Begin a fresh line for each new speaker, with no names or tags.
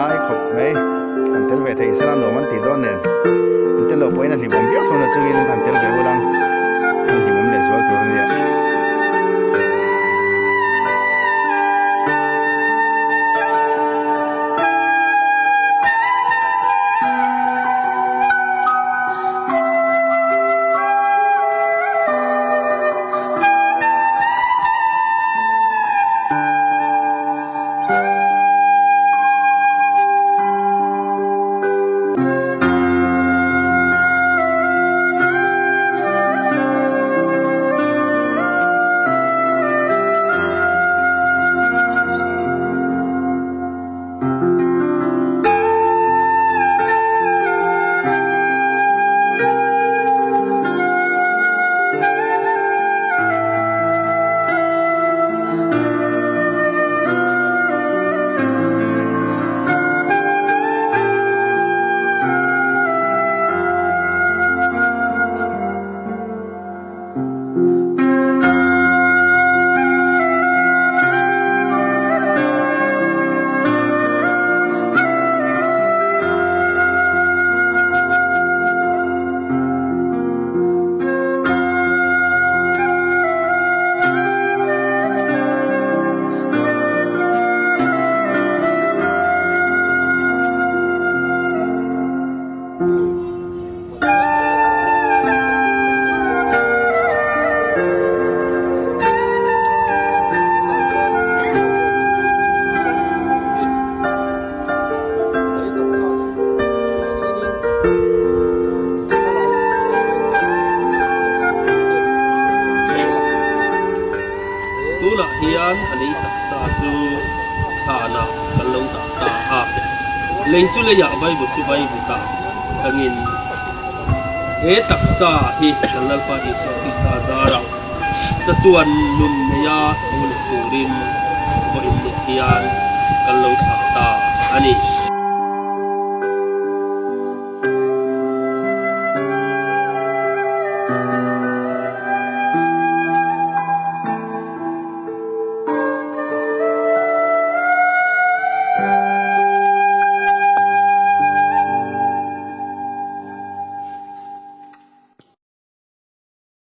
ngai khop mai kan tel ve thei sana no man ti don nen tel lo poina li bom biak thona chungin kan tel ve ulang kan hi mom le zol tur nia
tula hian ani taksa chu thana kallo ta a lei chu le ya bai bu chu bai bu ta changin e taksa hi kalal pa ni so tista zara satuan nun ya ul turin bo in hian kallo ta ani